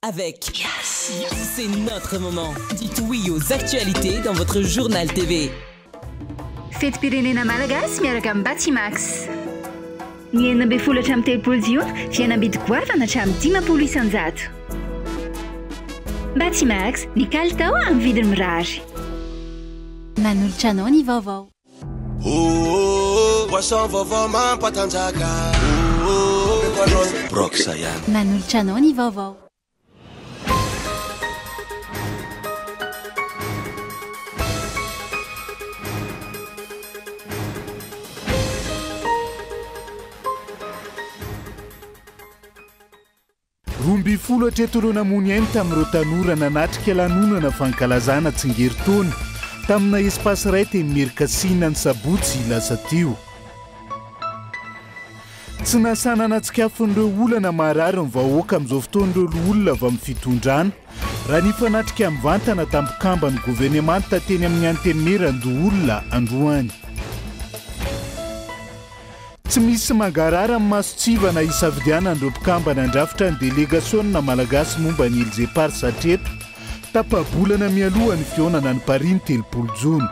avec. Yes. C'est notre moment. Dites oui aux actualités dans votre journal TV. Feti-pirenena malagasy miaraka amin'ny Batimax. Ny 12 hatramin'ny 13 jiona dia nabidy goavana hatramin'ny 10 isanjato. Batimax, ny kalitao amin'ny vidiny mirary. Manolotra anao ny vaovao. Poisson vaovao mampatanjaka. Broxa ihany. Manolotra anao ny vaovao. Romby folo hatreto namony ainy tamin'ireo tanora nanatrika lanonana fankalazana tsingeritaona tamina espace ray teny Merkasina ny sabotsy lasa teo. Tsy nasana natsikafen'ireo olana marary ny vahoaka amin'izao fotoan'ireo olona avy amin'ny fitondrana raha ny fanatrika mivantana tampokamba ny gouvernemanta teny amin'ny antenimieran-doolona androany. Tsy misy mangarara amin'ny masotsivana isafidianan'ireo mpikamba nandrafitra ny délégationna malagasy momba ny Îles Éparses hatreto tapabolana mialoha ny fionana ny Paris 30 jona.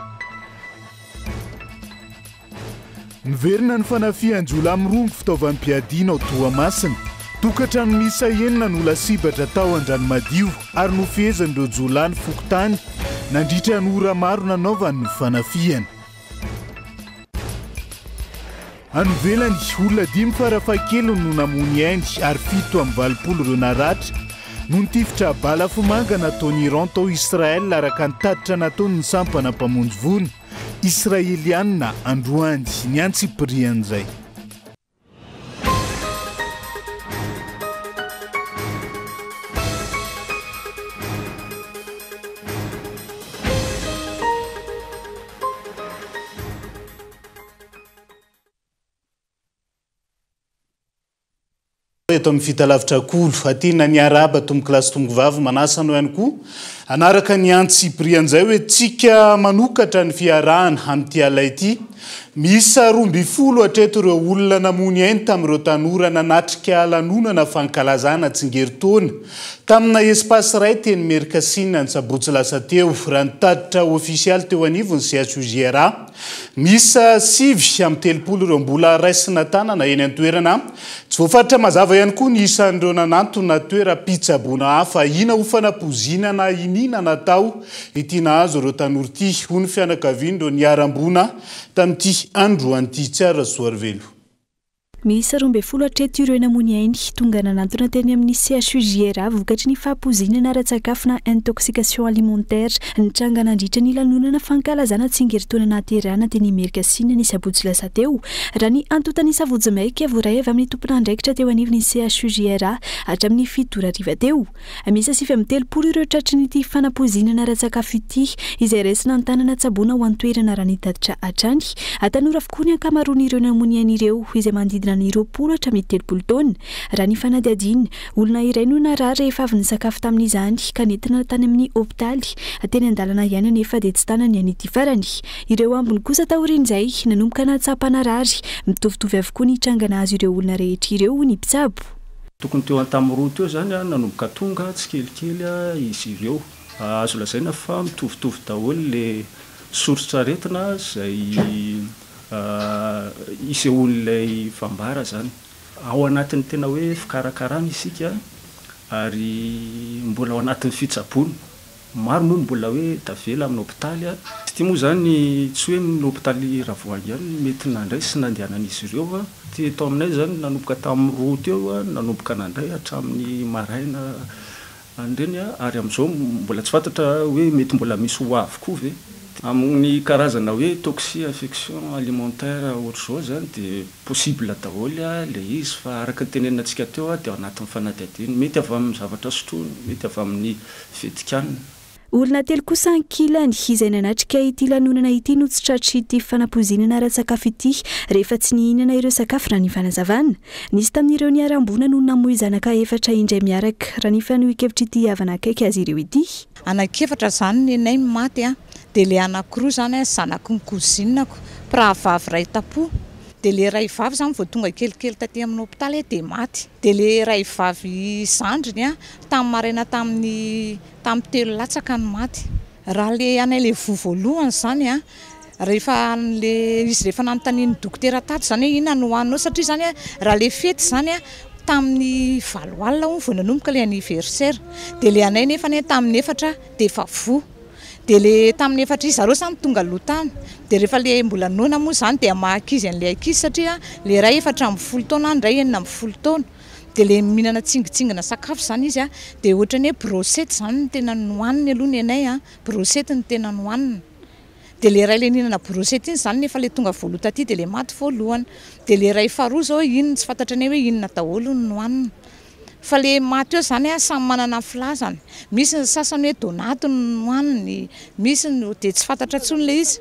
Miverina ny fanafihan-jola amin'ny rongo fitaovam-piadiana ao Toamasina. Tokantrano miisa enina no lasibatra tao Andranomadio ary nofehezin'ireo jolany fokotany nandritra ny ora maro nanaovany ny fanafihana. Anovelany olona 5 farafakely no namony ainy ary 7 amin'ny 20 ireo naratra no nitifitra balafomanga nataon'ny Iran tao Israel araka ny tatitra nataony ny sampana mpamonjy vono Israeliana androany ny antsipirian'izay. Eto amin'ny fitalavitra kolo atina ny araba tombokilasy tombovavy manasa no ihany koa anaraka ny antsipirian'izay hoe tsika manokatra ny fiarahana amin'ity alay ity. Miisa 12 hatreto ireo olona namony ainy tamin'ireo tanora nanatrika lanonana fankalazana tsingeritaona tamina espace ray teny Merkasina ny sabotsy lasa teo raha ny tatitra ofisialy teo anivony CHUGRA. Miisa 7 amin'ny 30 ireo mbola raisina tanana eny an-toerana. Tsy voafaritra mazava ihany koa ny isan'ireo nanantona toera-pitsaboana hafa ina ho fanapozinana inina natao ity nahazo ireo tanora ity ho ny fianakavian'ireo niarambona tamin'ity andro an'ity tsara soarvelo. Miisa 12 hatreto ireo namony ainy tonga nanantona teny amin'ny CHUGRA vokatry ny fahapozinana ara-tsakafo na intoxication alimentaire nitranga nandritra ny lanonana fankalazana tsingeritaona nahaterahana teny Merkasina ny sabotsy lasa teo raha ny antotany savojomaika voaray avy amin'ny tompon'andraikitra teo anivon'ny CHUGRA hatramin'ny 7 ariva teo. Miisa 30 ireo tratry nyity fanapozinana ara-tsakafo ity izay raisina an-tanana tsaboana ho antoerana raha nitatitra hatrany atanora avokoa ny ankamaroan'ireo namony ainy ireo izay mandidina ny 20 hatramin'ny 30 taona raha ny fanadihadiana olona iray no narary rehefa avy nisakafo tamin'izany ka nentina tany amin'ny hopitaly teny an-dalana ihany nefa dia tsy tanany an'ity farany. Ireo ambiny kosa taorian'izay nanomboka natsapa narary mitovitovy avokoa ny trangana azy ireo olona rehetra ireo ny mpitsabo. Tokony teo an-tamoroa teo zany nanomboka tonga tsy kelikely izy ireo azo lazaina fa mitovitovy daholo le soritsaretina izay isy olon'ilay fambara zany ao anatin'ny tena hoe fikarakarana isika ary mbola ao anatin'ny fitsaboana maro moa mbola hoe tavela amin'ny hopitaly ty moa zany tsy hoe ny hopitaly Ravoahangy ihany mety nandray sy nandehanan'izy ireo ty tao aminay zany nanomboka tamin'ny roa teo nanomboka nandray hatramin'ny maraina andreny ary amin'izao mbola tsy fantatra hoe mety mbola misy ho avokoa ve amin'ny karazana hoe toxi infection alimentaire ohatr'izao zany dia possible daholo le izy fa araka ny teneninantsika teo dia ao anatin'ny fanadihadiana mety avy amin'ny zavatra sotroina mety avy amin'ny fetikanina. Olona 3 kosa ankilany izay nanatrika ity lanonana ity no tsy tratry ity fanapozinana ara-tsakafo ity rehefa tsy nihinana ireo sakafo raha ny fanazavana. Nisy tamin'ireo niarambona no namoy zanaka 4 indray miaraka raha ny fanohikevitra ity havana akaiky azy ireo ity. Anakefatra zany nenay maty dia le anankiroa zany zanaky ny kozinako prahavavy ray tapo dia le raivavy zany vao tonga kelikely taty amin'ny hôpitaly dia maty. Dia le raivavy zandriny a tamin'ny maraina tamin'ny telo latsaka no maty. Raha le anay le voalohany zany a rehefa nanontaniany dokotera tato zany hoe inona no hoaninao satria zany a raha le fety zany a tamin'ny 9 alina vao nanomboka le anniversaire dia le anay nefa tamin'ny 4 dia efa voa. Dia le tamin'ny 4 zareo zany tonga lotany dia rehefa le mbola nona moa zany dia mahakizy an'ilay ankizy satria le ray 4 taona ny ray 9 taona dia le mihinana tsingitsingina sakafo zany izy a dia ohatrany hoe brochette zany no tena nohaniny aloha ny anay a brochette no tena nohaniny. Dia le ray le nihinana brochette iny zany nefa le tonga voaloha taty dia le maty voalohany. Dia le ray faharoa zao iny tsy fantatra ny hoe inona daholo no nohaniny. Fa le maty eo zany a samy manana filazany. Misy ny sasany hoe donaty no nohaniny, misy dia tsy fantatra tsony le izy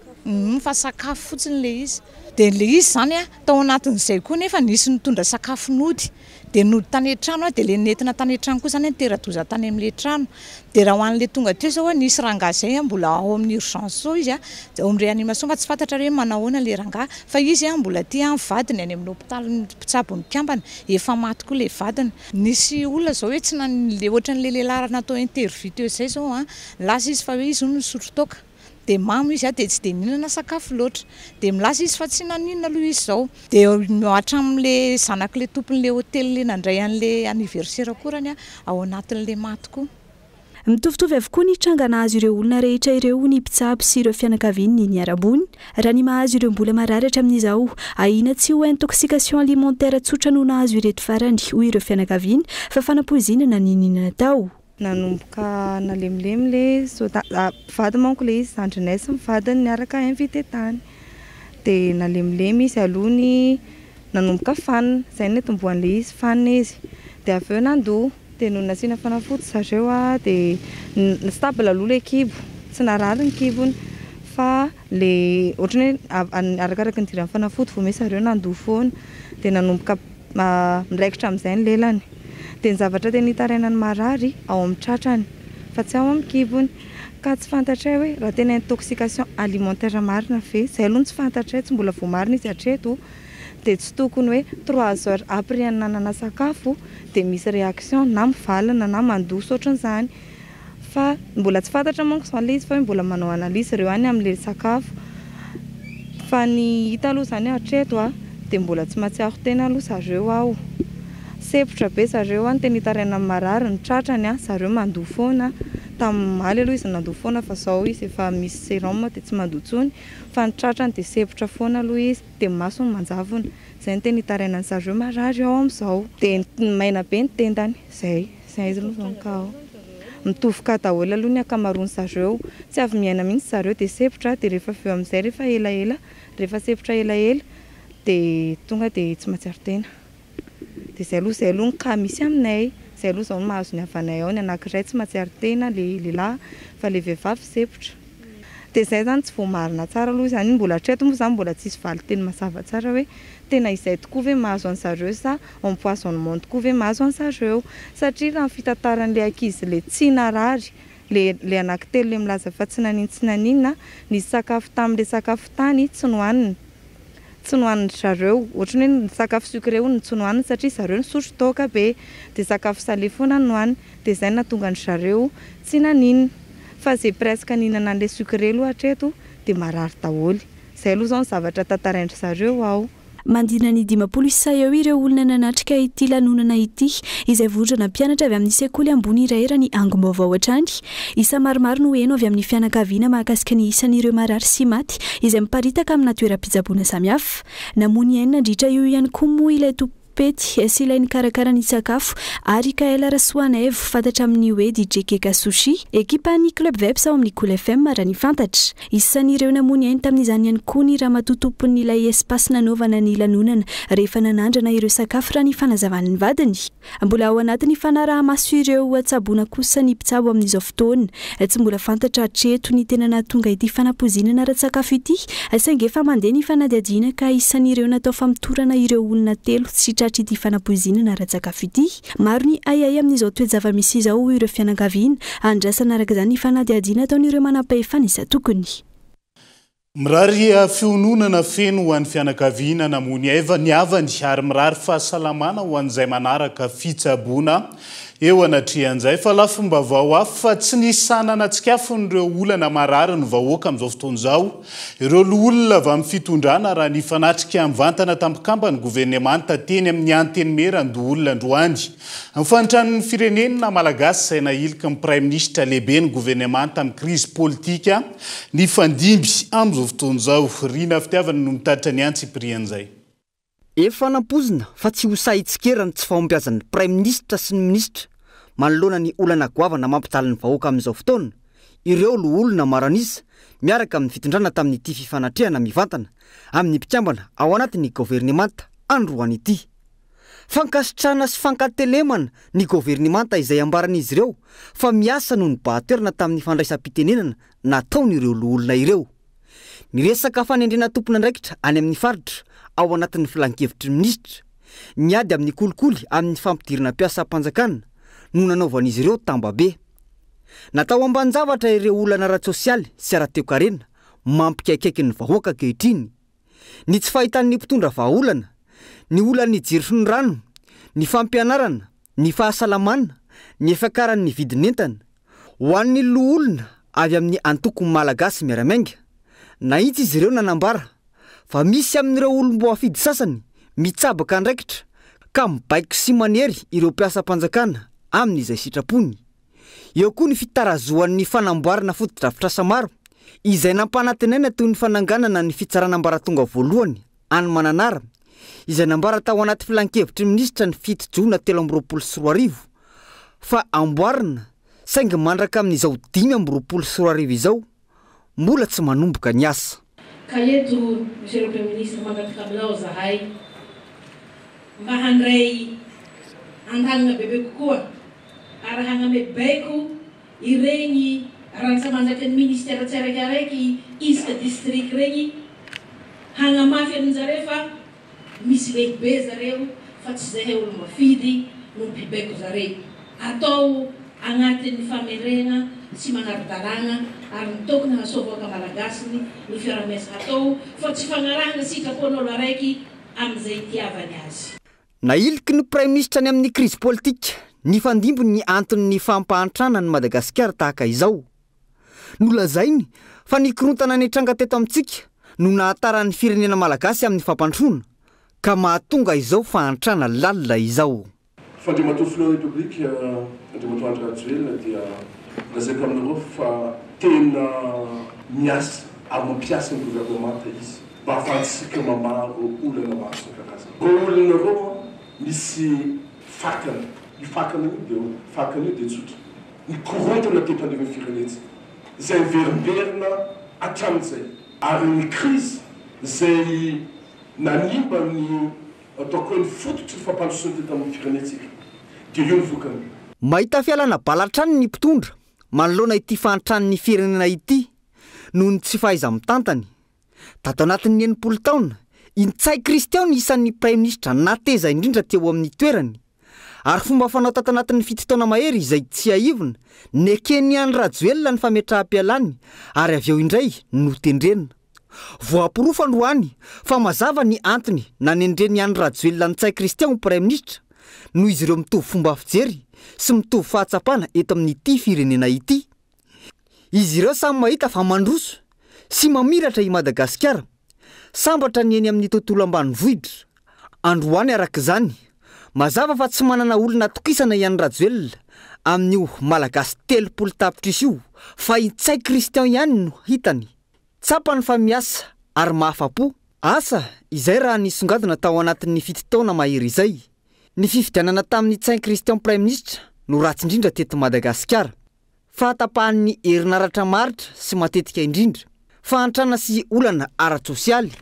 fa sakafo fotsiny le izy. Dia le izy zany a tao anatin'izay koa nefa nisy nitondra sakafo nody dia nody tany an-trano dia le nentina tany an-trano koa zany teradoza tany amin'le trano. Dia raha ho an'le tonga teo zao nisy rangahy zay mbola ao amin'ny urgence zao izy a ao amin'ny réanimation fa tsy fantatra hoe manahoana le rangahy fa izy a mbola aty vadiny any amin'ny hôpitaly Mpitsabo ny Kambana efa maty koa le vadiny. Nisy olona zao hoe tsy le ohatran'le lehilahy natao interview teo zay zao a lasa izy fa hoe izy no misotro toaka. Dia mamy izy dia tsy dia nihinana sakafo loatra dia milaza izy fa tsy naninona aloha izy zao. Dia hatramin'le zanak'le tompon'le hôtely le nandray an'le anniversaire akorany ao anatin'le maty koa. Mitovitovy avokoa ny tranga nahazo ireo olona rehetra ireo ny mpitsabo sy ireo fianakaviany ny arabony. Raha ny mahazo ireo mbola marary hatramin'izao ahina tsy ho intoxication alimentaire tsotra no nahazo ireto farany hoy ireo fianakaviany fa fanapoizinana ny ninana tao. Nanomboka nalemilemy le vady manko le izy zandrinay sy mivadiny niaraka invité tany dia nalemilemy izy alohany nanomboka fanina izay ny tomboan'le izy fanina izy dia avy eo nandoha dia no nasiana fanafody zareo dia stable aloha le kibo tsy narary ny kibony fa le ohatrany hoe arakaraka ny diran'ny fanafody vao misy zareo nandoha foana dia nanomboka miraikitra amin'izay ny lelany. Dia ny zavatra tena hitarainany marary ao amin'ny tratrany fa tsy ao amin'ny kibony ka tsy fantatray hoe raha tena intoxication alimentaire marina ve izay aloha tsy fantatray tsy mbola vao marina izy hatreto dia tsy tokony hoe 3 heures après nanana sakafo dia misy réaction na mivalana na mandoso ohatran'izany fa mbola tsy fantatra manko izany le izy fa mbola manao analyse ireo any amin'le sakafo fa ny hita aloha izany hatreto dia mbola tsy mahatsiaro tena aloha zareo ao. Sepotra be zareo any tena hitaraina marary ny tratrany zareo mandoha foana tamin'ny maly aloha izy nandoha foana fa zao izy efa misy sérum dia tsy mandoha tsony fa ny tratrany dia sepotra foana aloha izy dia maso ny manjavona izay ny tena hitaraina ny zareo marary ao amin'izao dia maina be ny tendany izay izy aloha kao mitovy daholo aloha ny akamaroany zareo tsy avy miaina mihitsy zareo dia sepotra dia rehefa avy eo amin'izay rehefa sepotra elaela dia tonga dia tsy mahatsiaro tena. Dia izay aloha ny ka misy aminay izay aloha izao ny mahazo ny havanay ao ny anankiray tsy mahatsiaro tena le lehilahy fa le vehivavy sepotra. Dia izay zany tsy voamarina tsara aloha izany mbola hatreto moa izany mbola tsisy valiteny mazava tsara hoe tena izay tokoa ve mahazo an'zareo sa empoisonnement tokoa ve mahazo an'zareo satria raha ny fitantaran'le ankizy le tsy narary le anankitelo le milaza fa tsy naninona nisy sakafo tamin'le sakafo tany tsy nohaniny zareo ohatrany hoe ny sakafo sucré ony tsy nohaniny satria zareo nisotro toaka be dia sakafo salé foana nohaniny dia izay nahatonga ny zareo tsy naninona fa zay presque ninana an'ilay sucré aloha hatreto dia marary daholo izay aloha izao ny zavatra tantaraindry zareo ao. Mandina ny 500 eo ireo olona nanatrika ity lanonana ity izay vorona mpianatra avy amin'ny sekoly ambony iray ny Angombavao hatrany. Isa maromaro no heno avy amin'ny fianakaviana mahakasika ny isan'ireo marary sy maty izay miparitaka amina toeram-pitsaboana samihafa. Namony enina nandritra io ihany koa moa ilay pety sy ilainy karakara ny sakafo ary Kaela Rasoanevo fantatra amin'ny hoe DJ Keka Sushi ekipa ny Club Veps ao amin'ny Cool FM raha ny fantatra. Isan'ireo namony eny tamin'izany ihany koa ny ramatotompon'ny ilay espace nanaovana ny lanonana rehefa nanandrana ireo sakafo raha ny fanazavan'ny vadiny. Mbola ao anatin'ny fanaraha-maso ireo atsaboana kosa ny mpitsabo amin'izao fotoana. Tsy mbola fantatra hatreto ny tena nahatonga ity fanapozinana ara-tsakafo ity saingy efa mandeha ny fanadihadiana ka isan'ireo natao famitorana ireo olona telo ity fanapoizinana ara-tsakafo ity. Maro ny ayay amin'izao toe-java-misy izao ireo fianakaviana andrasana araka izany ny fanadihadiana ataon'ireo manam-pahefana isa tokony. Mirary fiononana feno ho an'ny fianakaviana namony eva niavany ary mirary fahasalamana ho an'izay manaraka fitsaboana eo anatrehan'izay fa lafim-baovao hafa fa tsy nisy sanana tsikafin''ireo olana marary ny vahoaka amin'izao fotoana izao. Ireo olona avy amin'ny fitondrana raha nifanatrika mivantana tampikamba ny governemanta teny amin'ny antenimera-ndoolona androany. Amin'ny fanitran'ny firenena malagasy izay nahilika ny Prime Ministre lehibe ny governemanta amin'ny crise politika nifandimby amin'izao fotoana izao. Rina fitiavana no mitatitra ny antsiprian'izay. Efa nampozina fa tsy ho sahitsikerany tsy fahombiazan'ny Prime Ministre sy ny Ministra manoloana ny olana goavana mampitaly ny vahoaka amin'izao fotoana. Ireo olona maranisa miaraka amin'ny fitondrana tamin'ity fifanatrehana mivantana amin'ny mpikambana ao anatin'ny governemanta androany ity. Fankasitrana sy fankatelemana ny governemanta izay ambaran'izy ireo fa miasa noho ny bahatoerana tamin'ny fandraisam-pitenenana nataon'ireo olona ireo. Niresaka fanendrena tompona andraikitra any amin'ny faritra ao anatin'ny filan-kevitry ny Ministra, niady amin'ny kolikoly amin'ny fampidirana mpiasa mpanjakana no nanaovan'izy ireo tambabe. Natao ambanjavatra ireo olana ara-tsosialy sy ara-toekarena mampikaikaiky ny vahoaka ankehitriny. Ny tsy fahitan'ny mpitondra vahaolana, ny olany jiry ny rano, ny fampianarana, ny fahasalamana, ny efakaran'ny vidinentana ho an'ny olona avy amin'ny antoko malagasy miaramainga. Nahitsy izy ireo nanambara fa misy amin'ireo olombo afidy sasany mitsabaka andraikitra ka mibaiko sy manery ireo mpiasa mpanjakana amin'izay sitrapony. Eo koa ny fitarazoan'ny fanamboarana fotodrafitrasa maro izay nampanantenaina toy ny fananganana ny fitsarana ambaratonga voalohany any Mananara izay nambara tao anaty filan-kevitry Ministra ny 7 Jona 2024 fa amboarina saingy mandraka amin'izao 2024 izao mbola tsy manomboka ny asa. Ka eto, Monsieur le Premier Ministre, mangataka aminao zahay mba handray andanina bebe kokoa ary hanamebaiko ireny rantsamanjaky ny ministera tsiraikaraiky isaka district regny hanamafy amin'jareo fa misy lehibe zareo fa tsy zahay olo mafidy no mpibaiko zareo. Atao agnatin'ny famerena sy manara-dalàna ary ny tokony hanasovaka malagasy ny fiaraha-miasa atao fa tsy fagnarahana sitrapon'olo araiky amin'izay itiavany azy. Nailiky ny Prime Ministre any amin'ny crise politika nifandimbo ny antony fampahantrana ny Madagasikara tahaka izao. Nolazainy fa nikorontana ny tranga teto amintsika no nahataran'ny firenena malagasy amin'ny fampandroana ka mahatonga izao fahantrana lalina izao. Fandriamato Fleur République Andriamato Andry Rajoelina dia lazaiko aminareo fa tena miasa ary mampiasa ny gouvernemanta izy mba ahafahantsika mamaro olana maro isan-karazany. Olonareo misy fakana, io fakana io dia tsotra. Ny korontana te-pandriana firenetsika izay miverimberina hatramin'izay ary ny crise izay nanimba ny ataoko hoe ny fototry ny fampandrosoana teto amin'ny firenetsika dia io ny vokany. Mahita fialana balatrany ny mpitondra manoloana ity fahantrany firenena ity noho ny tsy fahaiza-mitantany. Tato anatin'ny 80 taona Intsay Kristiao ny isan'ny Prime Ministre nateza indrindra teo amin'ny toerany. Ary fomba fanao tato anatin'ny 7 taona mahery izay tsy aivona, nekeny any Rajoelina ny fametraha-pialany ary avy eo indray no tendrena. Voaporofa androany fa mazava ny antony nanendreny any Rajoelina Intsay Kristiao ny Prime Ministre noho izy ireo mitovy fomba fijery sy mitovy fahatsapana eto amin'ity firenena ity. Izy ireo samy mahita fa mandroso sy mamiratra i Madagasikara, sambatra ny eny amin'ny tontolo ambanivohitra. Androany arak'izany, mazava fa tsy manana olona tokisana ihany Rajoelina amin'io malagasy 30 tapitrisa io fa Intsay Kristiao ihany no hitany. Tsapany fa miasa ary mahafapo. Asa izay raha nisongadina tao anatin'ny 7 taona mahery izay. Ny fifidianana tamin'ny Intsay Kristiao Prime Ministre no ratsy indrindra teto Madagasikara. Fahatapahan'ny herinaratra maritra sy matetika indrindra. Fahantrana sy olana ara-tsosialy.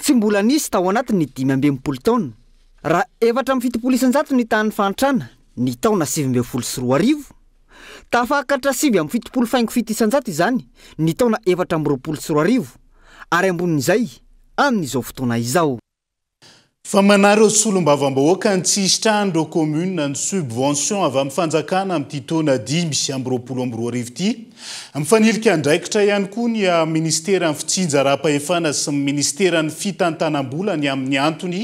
Tsy mbola nisy tao anatin'ny 15 taona. Raha 770 ny tahan'ny fahantrana ny taona 2024. Tafakatra 777 izany ny taona 2024 ary ambonin'izay amin'izao fotoana izao. fa manareo solom-bavam-bahoaka ny tsisitrandro commune ny subvention avy amin'ny fanjakana amin'ity taona 2024 ity mifanilika andraikitra ihany koa ny ministera ny fitsinja ara-pahefana sy ministera ny fitantanam-bola ny amin'ny antony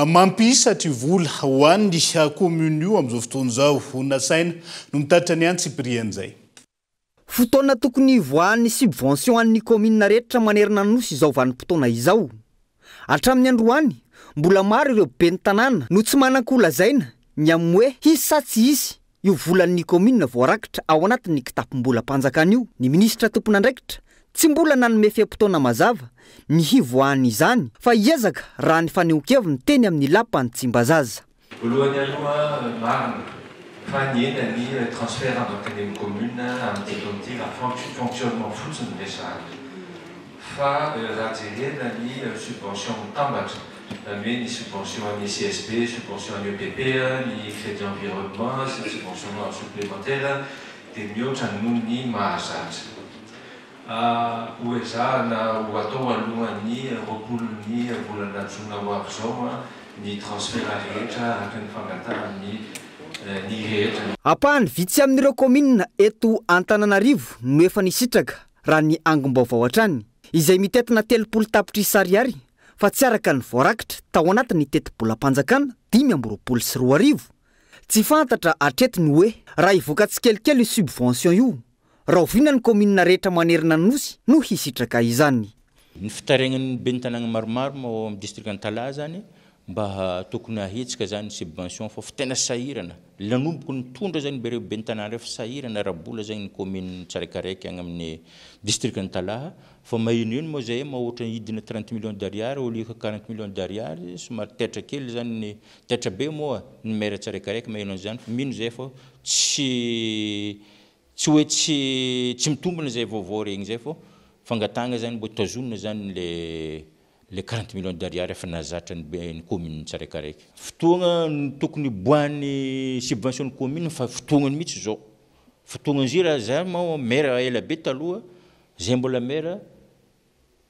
mampisatry vola ho an'ny commune io amin'izao fotoana izao nasaina no mitatitra ny antsiprian'izay fotoana tokony voan'ny subvention an'ny commune rehetra manerina nosy izao vanim-potoana izao hatramin'ny androany mbola maro ireo ben'ny tanàna no tsy manan-kolazaina ny amin'ny hoe hisy sa tsy hisy io volan'ny commune voarakitra ao anatin'ny kitapom-bola mpanjakana io ny ministra tompon'andraikitra tsy mbola nanome fiam-potoana mazava ny hivoahany izany fa hiezaka raha ny fanehonkeviny teny amin'ny lapany Tsimbazaza voalohany aloha marina fa ny ena ny transfert andrakany amin'ny commune amin'ny teton'ity fonctionnement fotsiny resahatra fa raha jerena ny subvention mitambatra mais ni subvention à CSP, subvention à EPP, ni crédit environnement, subvention supplémentaire, des mieux ni mahazatra. Où est ça ou atao aloha ni repolo ni volana jona ho avy zao ni transfert rehetra araka ny fangatahana ny rehetra. Apahany vitsy amin'ireo commune eto Antananarivo no efa nisitraka raha ny angom-baovao hatrany izay mitetina 30 tapitry sariary fa tsy araka ny voarakitra tao anatin'ny teti-bola-mpanjakana 524 tsy fantatra atretiny hoe raha ivoaka tsikelikely subvention io raha oviana ny commune rehetra manerina nosy no hisitraka izany ny fitaregnan'ny ben'ny tanàna maromaro ao amin'ny district Antala zany mba tokony ahetsika zany subvention fa tena sahirana lanomboky ny tondra zany bereo ben'ny tanàna rehefa sahirana rabola zany ny commune tsarakaraiky agny amin'ny district Antala fa mahino moa zay mahoatra hidina 30 millions d'ariary au lieu que 40 millions d'ariary somary tetra kely zany ny tetra be moa ny maire tsarakaraiky mahino zany mino zay fa tsy hoe tsy mitombona zay vaovao regny zay fa fangatanga zany mbo tazonina zany le 40 millions d'ariary efa nazatra ny commune tsarakaraiky fotoagna tokony boan'ny subvention ny commune fa fotoagnany mihitsy zao fotoagnany zay raha za ma maire ela be taloha zay mbola maire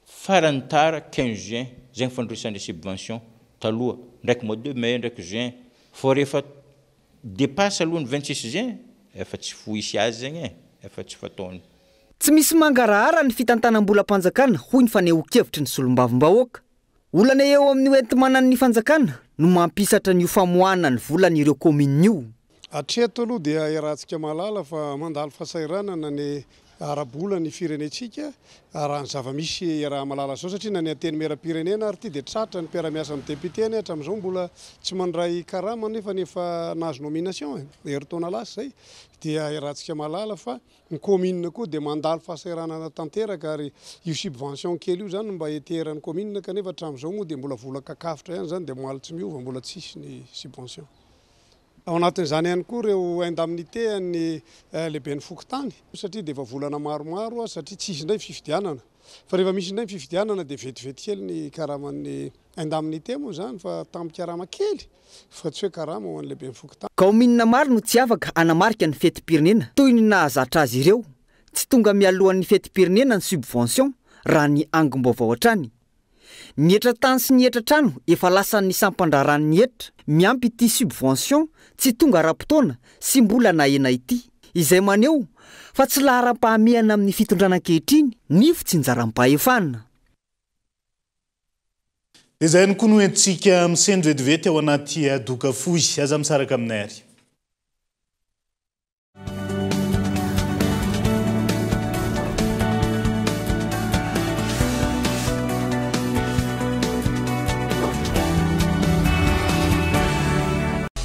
farany tara 15 juin zay fandroisan'ny subvention taloha ndraiky mois de mai ndraiky juin fa rehefa dépasse aloha ny 26 juin efa tsy fohisy azy zegny efa tsy fataony tsy misy mangarahara ny fitantanam-bola-mpanjakana hoy ny fanehoan-kevitry ny solom-bavim-bahoaka olana eo amin'ny hoenti-manan'ny fanjakana no mampisatra ny famoahana ny volan'ireo commune io atreto aloha dia iarahantsika malala fa mandalo fahasahiranana ny arabola ny firenetsika raha ny zava-misy raha malala zao satria na ny ateny mera-pirenena ary ty dia tratra ny mpiara-miasa amin'ny députeny hatramin'izao mbola tsy mandray karama nefa nahazo nomination hery-taona lasa zay dia iarahantsika malala fa ny commune koa dia mandalo fahasahiranana tanteraka ary io subvention kely io zany mba eteran'ny commune kanefa hatramin'izao moa dia mbola vola kakafitra ihany zany dia moaly tsy miova mbola tsisy ny subvention ao anatin'izany ihany koa ireo indemnité ny lehibe ny fokotany satria dia efa volana maromaro satria tsisy indray fifidianana fa rehefa misy indray fifidianana dia vetivety kely ny karaman'ny indemnité moa zany fa tamin'ny karama kely fa tsy hoe karama ho an'ny lehibe ny fokotany commune maro no tsy afaka anamarika ny fetim-pirenena toy ny nahazatra azy ireo tsy tonga mialohan'ny fetim-pirenena ny subvention raha ny angom-baovao hatrany ny etra-tany sy ny etra-trano efa lasan'ny sampandraran'ny etra miampy ity subvention tsy tonga ra-potoana sy mbola nahena ity izay maneho fa tsy lahara-pahamehana amin'ny fitondranan-kehitriny ny fitsinjaram-pahefana izay ny koa no entsika misendro vetivety ao anaty doka fohy aza misaraka aminay ary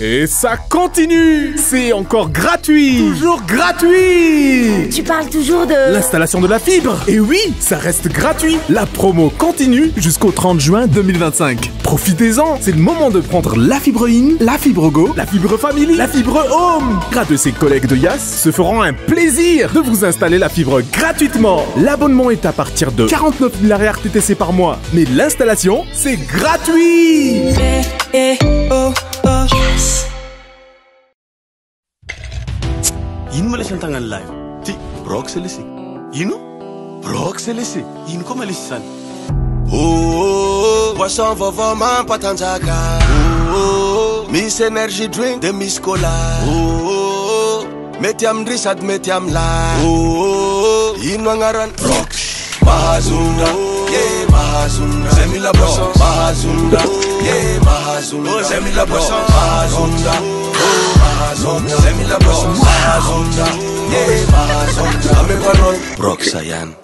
Et ça continue! C'est encore gratuit! Toujours gratuit! Tu parles toujours de... L'installation de la fibre! Et oui, ça reste gratuit! La promo continue jusqu'au 30 juin 2025. Profitez-en! C'est le moment de prendre la fibre in, la fibre go, la fibre family, la fibre home! Grâce ses collègues de Yas se feront un plaisir de vous installer la fibre gratuitement. L'abonnement est à partir de 49 000 RTTC par mois. Mais l'installation, c'est gratuit! Ino malesa ny tagnany lahy ty brox lesy ino brox lesy ino koa malesy zany boisson vaovao mampatanjaka misy energy drink de misy cola mety amindry sady mety amilay ino agnarany mahazonga mahazonga zay mila boisson mahazonga mahazonga zay mila boisson mahazonga mahazonga zay mila boisson mahazonga mahazonga amepanon Broxa yan.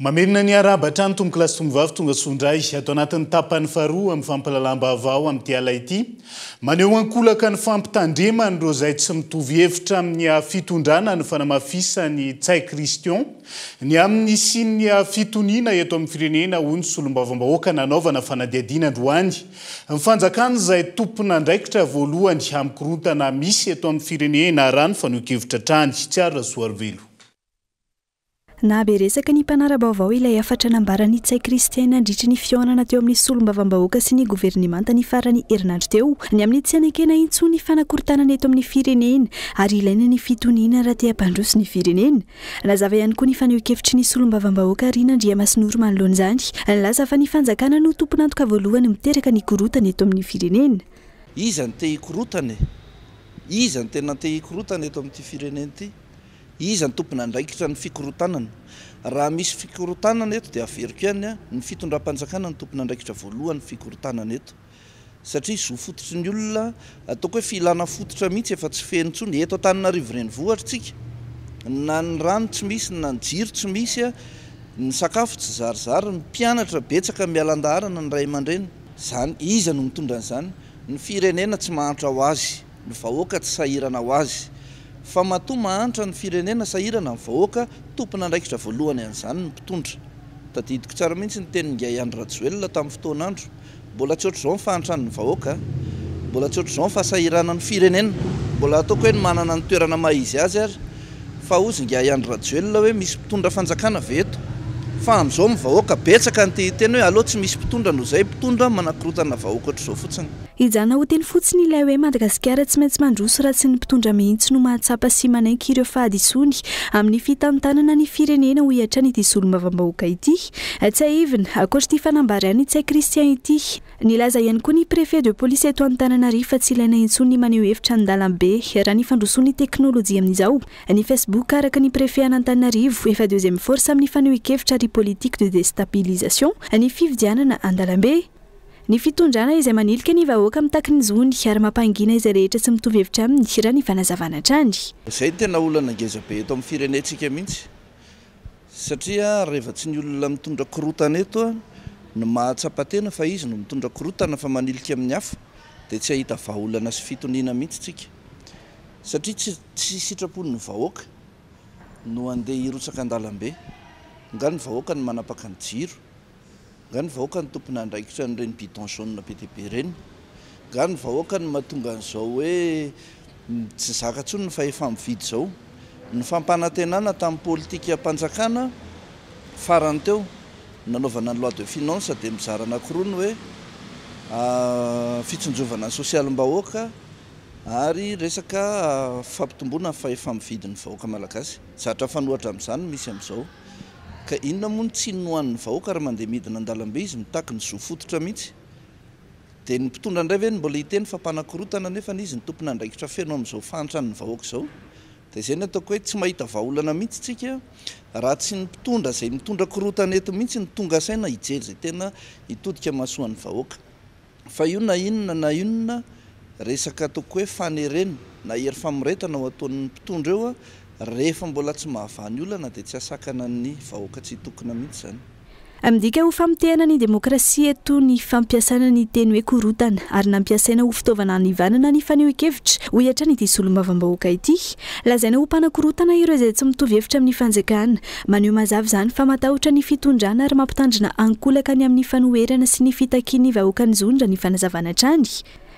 Mamerina ny araba trano tombokilasy tombovavy tonga sondray atao anatin'ny tapany faharoa amin'ny fampalalam-baovao amin'ny tiala ity maneho ankolaka ny fampitandremana ireo izay tsy mitovy hevitra amin'ny fitondrana ny fanamafisany Tsay Christian ny amin'ny sin'ny fitoniana eto amin'ny firenena hoy ny solombavam-bahoaka nanaovana fanadihadiana androany ny fanjakana izay tompona andraikitra voalohany amin'ny korontana misy eto amin'ny firenena rano fanohikevitra trany Tsiara Soarvelo. Na be resaka ny mpanara-baovao ilay afatra nambarany Tsay Christian nandritra ny fionana teo amin'ny solombavam-bahoaka sy ny governemanta ny farany herinandro teo ny amin'ny tsy anekena intsony ny fanakorontanana eto amin'ny firenena ary ilaina ny fitoniana raha te hampandroso ny firenena lazava ihany koa ny faneho-kevitry ny solombavam-bahoaka ary Nandriamasinoro manoloana izany nilaza fa ny fanjakana no tompon'antoka voalohany miteraka ny korotana eto amin'ny firenena iza ny te hikorotana iza ny tena te hikorotana eto amin'ity firenena ity iza ny tompona andraikitra ny fikorotanana raha misy fikorotanana eto dia averiko ihany ny fitondram-panjakana ny tompona andraikitra voalohany fikorotanana eto satria zo fototry ny olona ataoko hoe filana fototra mihitsy efa tsy fenontsony eto Antananarivo renivohitra tsika na ny rano tsy misy na ny jiro tsy misy ny sakafo tsy zarizary ny mpianatra betsaka mialan-daharana ny ray aman-dreny zany iza no mitondra an'izany ny firenena tsy mahantra ho azy ny vahoaka tsy sahirana ho azy fa matoa mahantra ny firenena sahirana ny vahoaka tompona andraikitra voalohany an'izany ny mpitondra tadidiko tsara mihitsy ny teny Andry Rajoelina tamin'ny fotoanandro mbola tsy ohatr'izao ny fahantrany vahoaka mbola tsy ohatr'izao ny fahasahirana ny firenena mbola ataoko hoe manana ny toerana mahizy azy ary fa ozy Andry Rajoelina hoe misy mpitondra fanjakana veto fa amin'izao mivahoaka betsaka ny tehiteny hoe aleo tsy misy mpitondra no izay mpitondra manakorotana vahoaka ohatr'izao fotsiny Ijana ho teny fotsiny ilay hoe Madagasikara tsy maintsy mandroso raha tsy ny mpitondra mihitsy no mahatsapa sy manaiky ireo fahadisony amin'ny fitantanana ny firenena ho hiatrany ity solombavam-bahoaka ity tsy aivina ankoatra ity fanambarany Tsay Christian ity nilaza ihany koa ny préfet de police eto Antananarivo fa tsy ilaina intsony ny maneho hevitra ny dalambe raha ny fandrosoan'ny teknôlôjia amin'izao ny Facebook araka ny préfet an'Antananarivo efa deuxième force amin'ny faneho-kevitra ary politique de déstabilisation ny fividianana an-dalambe ny fitondrana izay manilika ny vahoaka mitaky ny zony ary mampangina izay rehetra tsy mitovy hevitra aminy raha ny fanazavana trany izay tena olana ngeza be eto amin'ny firenentsika mihitsy satria rehefa tsy ny olona mitondra korotana eto no mahatsapa-tena fa izy no mitondra korotana fa manilika amin'ny hafa dia tsy ahita vahaolana sy fitoniana mihitsy tsika satria tsy sitrapon'ny vahoaka no andeha hirotsaka an-dalambe nga ny vahoaka ny manapaka ny jiro nga ny vahoaka ny tompona andraikitra n'ireny bidon jaune be dia be ireny nga ny vahoaka ny mahatonga an'izao hoe tsy zaka ntsony ny fahefa-mividy izao ny fampanantenana tamin'ny politika am-panjakana farany teo nanaovana ny loi de finance dia mizara anankiroa ny hoe fitsonjovana ny sosialim-bahoaka ary resaka fampitomboana ny fahefa-mividy ny vahoaka malagasy zatra fanohatra amin'izany misy amin'izao ka inona moa ny tsy nohan'ny vahoaka raha mandeha midina an-dalambe izy mitaky ny zo fototra mihitsy dia ny mpitondra indray ve ny mbola hiteny fa mpanakorotana nefa izy ny tompona andraikitra feno amin'izao fahantrany vahoaka izao dia izay ny ataoko hoe tsy mahita vahaolana mihitsy tsika raha tsy ny mpitondra izay mitondra korotana eto mihitsy ny tonga saina hijery izay tena hitodika mahasoan'ny vahoaka fa io na inona resaka ataoko hoe fanerena na hery famoretana ho ataon'ny mpitondra eo rehefa mbola tsy mahavany olana dia tsy asakana ny vahoaka tsy tokona mihitsy zany Amidika ho famotehana ny demokrasia eto ny fampiasana ny teny hoe korotana ary nampiasaina ho fitaovana nivanana ny faneho-kevitra ho hiatrany ity solombavam-bahoaka ity lazaina ho mpanakorotana ireo izay tsy mitovy hevitra amin'ny fanjakana maneho mazava izany fa matahotra ny fitondrana ary mampitandrina ankolaka ny amin'ny fanoherana sy ny fitakian'ny vahoaka ny zonja ny fanazavana trany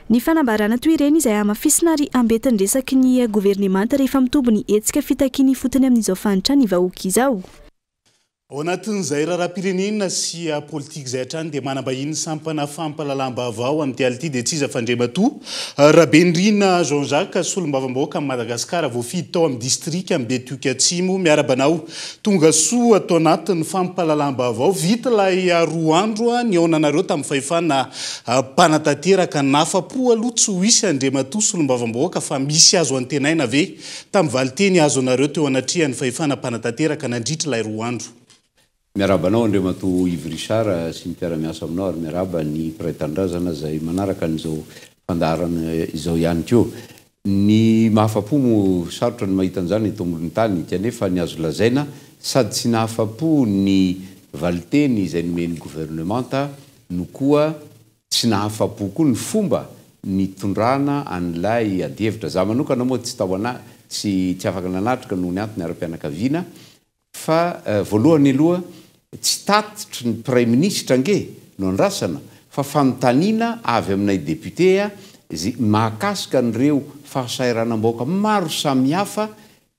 ny fanambarana toy ireny izay amafisina ary ambetiny resaky ny governemanta rehefa mitombo ny hetsika fitakiany fotony amin'izao fanitra ny vahoaka izao ao anatin'izay raharam-pirenena sy politika izay hatrany dia manambahiny sampana fampalalam-baovao amin'ity ality dia tsy iza fandrematoa Rabendrina Jean-Jacques solombavam-bahoaka amin'ny Madagasikara voafidy tao amin'ny distrika amin'ny Betuika Atsimo miarabanao tonga soa atao anatin'ny fampalalam-baovao vita ilay roa andro ny aonanareo tamin'ny fahefana mpanatanteraka nafapo aloha tsy ho isy andrematoa solombavam-bahoaka fa misy azo antenaina ve tamin'ny valiteny azo anareo teo anatrihan'ny fahefana mpanatanteraka nandritra ilay roa andro. Miarabanao Andriamato Yves Richard sy ny mpiara-miasa aminao ary miaraba ny mpiray-tandrazana izay manaraka an'izao fandarana izao ihany koa. Ny mahafapo mo sarotra ny mahita an'izany eto ambony tany kanefa ny azo lazaina sady tsy nahafapo ny valiteny izay nomen'ny gouvernemanta no koa tsy nahafapo koa ny fomba ny tondrana an'ilay adievitra za manokana moa tsy tahoana tsy afaka nanatrika noho ny antony ara-pianakaviana fa voalohany aloha tsy tatitry ny prime ministre ange no andrasana fa fanontaniana avy aminay député mahakasika an'ireo fahasairanam-bahoaka maro samihafa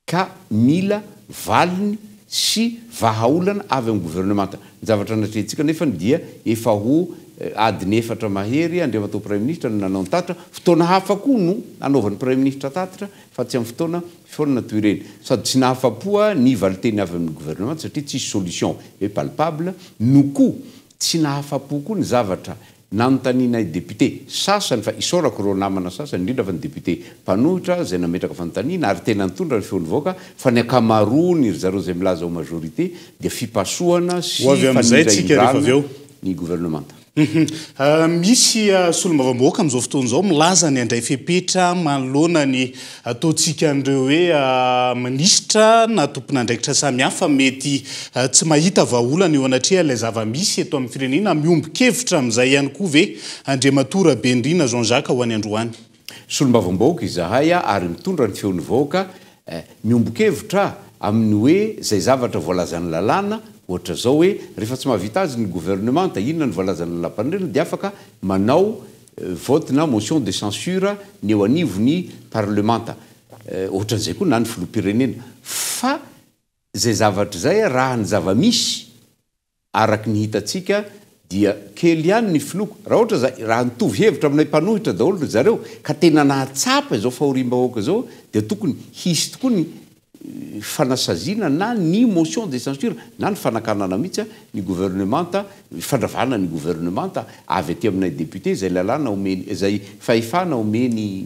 ka mila valiny sy vahaolana avy amin'ny gouvernemanta. Ny zavatra natrehantsika nefa dia efa ho adiny 4 mahery Andriamato prime ministre no nanao ny tatitra fotoana hafa koa no anaovan'ny prime ministre tatitra fa tsy amin'ny fotoana fiforana toy ireny sady tsy nahafapoa ny valiteny avy amin'ny gouvernement satria tsisy solution palpable no koa tsy nahafapo koa ny zavatra nanontanianay député sasany fa isorako reo namana sasany indrindra fa ny député mpanohitra zay nametraka fanontaniana ary tena nitondra ny feony voaka fa ny akamaroany ry zareo zay milaza ao majorité dia fipasohana sy fanindrandrana ny gouvernemanta. Misy solombavam-bahoaka amin'izao fotoan'izao milaza ny andray fepetra manoloana ny ataontsika an'ireo hoe ministra na tompon'andraikitra samihafa mety tsy mahita vahaolana eo anatria ilay zava-misy eto amin'ny firenena miombon-kevitra amin'izay ihany koa ve Andriamato Rabendrina Jean-Jacques ho any Androany. Solombavam-bahoaka izahay ary mitondra ny feon'ny vahoaka miombon-kevitra amin'ny hoe zay zavatra voalazan'ny lalàna ohatra zao hoe rehefa tsy mahavita azy ny gouvernement inona ny voalazan'ny lalam-panorena dia afaka manao vote na motion de censure ny eo anivony parlementa ohatran'izay koa na ny filoham-pirenena fa zay zavatra zay raha ny zava-misy araky ny hitatsika dia kely ihany ny filoko raha ohatra zay raha nitovy hevitra aminay mpanohitra daholo zareo ka tena nahatsapa izao fahorim-bahoaka zao dia tokony hisy tokoa ny fanasazina na ny motion de censure na ny fanakanana mihitsy ny gouvernementa fandravana ny gouvernementa avy aty aminay député zay lalàna omeny zay fahefana omeny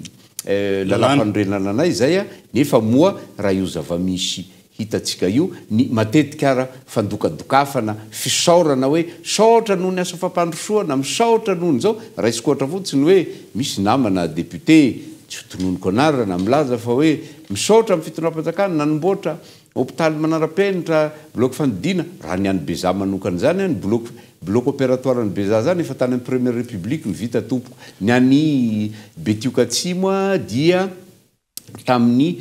lalam-panorenana anay zay nefa moa raha io zava-misy hitatsika io ny matetika ara fandokadokafana fisaorana hoe saotra noho ny asa fampandrosoana misaotra nohony zao raha isy koatra fotsiny hoe misy namana député tsy tononoko anarana milaza fa hoe misaotra amin'ny fitondram-panjakana nanomboatra hôpitaly manara-penitra bloc fandidiana raha ny any Beza manokana zany ny bloc opératoire ny Beza zany efa tany amin'ny première république ny vita tompoko ny any Betuika Atsimo dia tamin'ny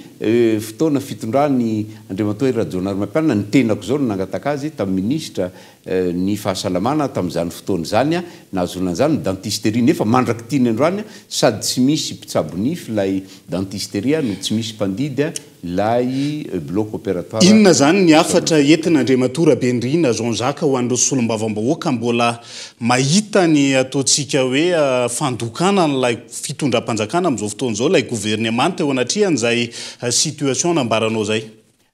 fotoana fitondrany Andriamato Rajonarimampianina ny tenako zao nangataka azy tamin'ny ministre ny fahasalamana tamin'izany fotoana zany nahazoana ny dentisterie nefa mandraky tiany androany sady tsy misy mpitsabo nify lay dentisterie no tsy misy mpandidy lay bloc opératoire. Inona zany ny afatra entina Andriamato Rabendrina Jean-Jacques ho an'ireo solombavam-bahoaka mbola mahita ny ataontsika hoe fandokana n'ilay fitondram-panjakana amin'izao fotoan'izao lay gouvernemanta eo anatrihan'izay situation nambaranao zay.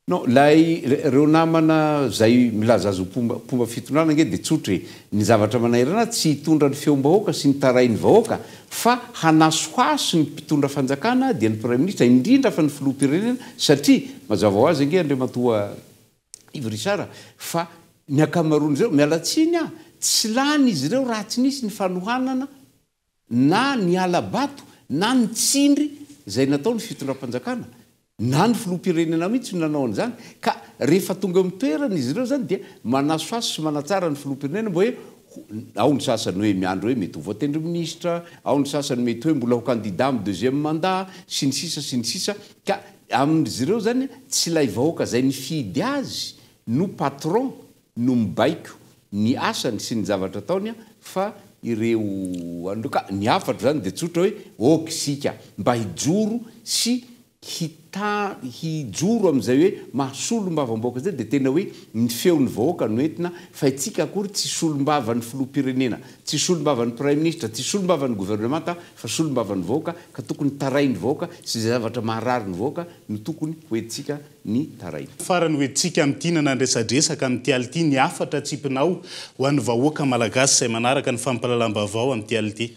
Non, lay reo namana zay milaza azo pomba fitondrana nge dia tsotra ny zavatra manahirana tsy hitondra ny feom-bahoaka sy ny tarainy vahoaka fa hanasoaso ny mpitondra fanjakana dia ny prime ministre indrindra fa ny filoham-pirenena satria mazava ho azy ange Andriamato Yves Richard fa ny akamaroany zao mialatsiny tsy lany izy ireo raha tsy nisy ny fanohanana na ny alabato na ny tsindry zay natao ny fitondram-panjakana na ny filoham-pirenena mihitsy no nanao an'izany ka rehefa tonga amin'ny toerana izy ireo zany dia manasoaso sy manatsara ny filoham-pirenena mbo hoe ao ny sasany hoe miandro hoe mety ho voatendry ministre ao ny sasany mety hoe mbola ho candidat amin'ny deuxième mandat sy ny sisa ka amin'izy ireo zany tsy lay vahoaka zay ny fidy azy no patron no mibaiko ny asany sy ny zavatra ataony fa ireo androka ny afatra zany dia tsotra hoe okisika mba hijoro sy hijoro amin'izay hoe mahasolombavamboaka zay dia tena hoe ny feon'ny vahoaka no entina fa itsika akory tsy solombavan'ny filoha-pirenena tsy solombavan'ny prime ministre tsy solombavan'ny gouvernemanta fa solombavan'ny vahoaka ka tokony tarain'ny vahoaka sy zay zavatra maharary ny vahoaka no tokony hoentsika ny taraina farany hoentsika amin'tinana andresadresaka amin'ty ality ny afatra tsipinao ho an'ny vahoaka malagasy izay manaraka ny fampalalam-bavao amin'ty ality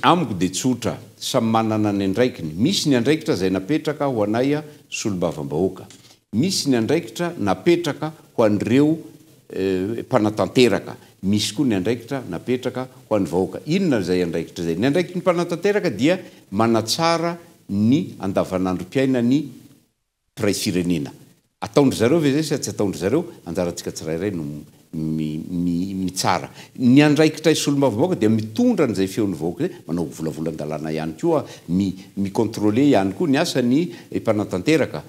amiko dia tsotra samy manana ny andraikiny misy ny andraikitra izay napetraka ho anay solombavambahoaka misy ny andraikitra napetraka ho an'ireo mpanatanteraka misy koa ny andraikitra napetraka ho an'ny vahoaka inona izay andraikitra zay ny andraikitry ny mpanatanteraka dia manatsara ny andavanandrom-piaina ny piray firenena ataondry zareo ve zay sy tsy ataondry zareo anjarantsika tsirairay no mitsara ny andraikitra solombavambahoaka dia mitondra n'izay feon'ny vahoaka zay manao volavolan-dalàna ihany koa micontrôle ihany koa ny asany mpanatanteraka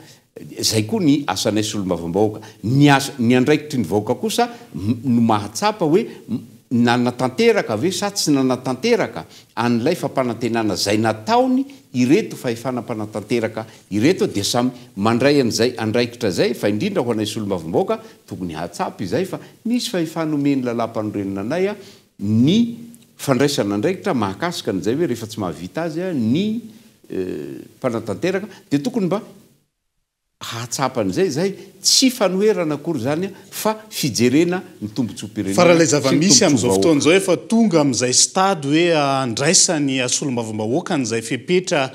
zay koa ny asanay solombavambahoaka ny andraikitry ny vahoaka kosa no mahatsapa hoe nanatanteraka ve sa tsy nanatanteraka an'ilay fampanantenana zay nataony ireto fahefanam-panatanteraka ireto dia samy mandray an'izay andraikitra zay fa indrindra ho anay solombavambahoaka tokony hatsapa izay fa misy fahefanomeny lalam-panorenana anay ny fandraisana andraikitra mahakasika n'izay hoe rehefa tsy mahavita azy ny mpanatanteraka dia tokony mba hatsapan'izay zay tsy fanoherana akory zany fa fijerena ny tombontsopirenena fa raha ilay zava-misy amin'izao fotoan'izao efa tonga amin'izay stady hoe andraisany solombavambahoaka n'izay fepetra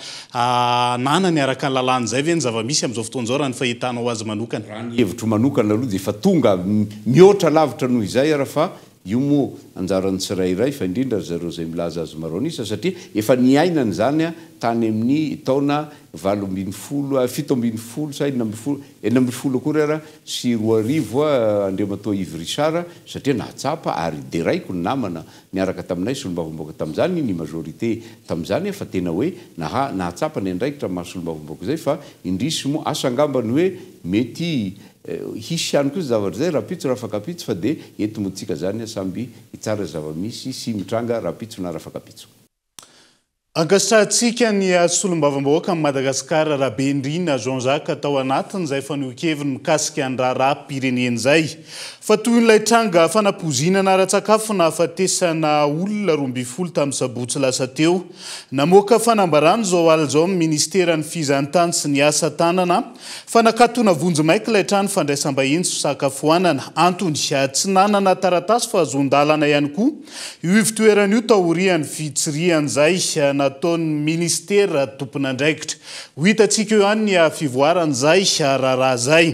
nanany araka ny lalàn'izay ve ny zava-misy amin'izao fotoan'izao raha ny fahitanao azy manokana raha ny hevitro manokana aloha dia efa tonga mihoatra lavitra noho izay ara fa io moa anjarany tsirairay fa indrindra zareo zay milaza azy maronisa satria efa niainany zany tany amin'ny taona 7 sa 9 akory ara sy 2 Andriamatoa Yves Richard satria nahatsapa ary de raiko ny namana niaraka taminay solombavambahoaka tamin'izany ny majorité tamin'izany fa tena hoe nahatsapa ny andraikitra mahasolombavambahoaka zay fa indrisy moa asangambany hoe mety hisy ihany koa zavatra zay rapitso raha fakapitso fa dia eto motsika zany samby hitsara zava-misy sy mitranga rapitso na raha fakapitso ankasitrahantsika ny solombavambahoaka amin'ny Madagasikara Rabendrina Jean-Jacques atao anatiny izay fanehoan-keviny mikasika ny raharaham-pirenena izay fa toy n'ilay tranga fanapozinana ara-tsakafo nahafatesana olona 12 tamin'ny sabotsy lasa teo namoaka fanambarana zao aly zao amin'ny ministeran'ny fizahantany sy ny asa tanana fa nakatona vonjy maika ilay trano fandraisam-bahiny sy fisakafoanana antony tsy nanana taratasy fa azon-dalana ihany koa io ivitoerana io taorian'ny fitsirian'izay nataon'ny ministera tompon'andraikitra ho hitantsika eo ihany ny fivoaran'izay raharaha zay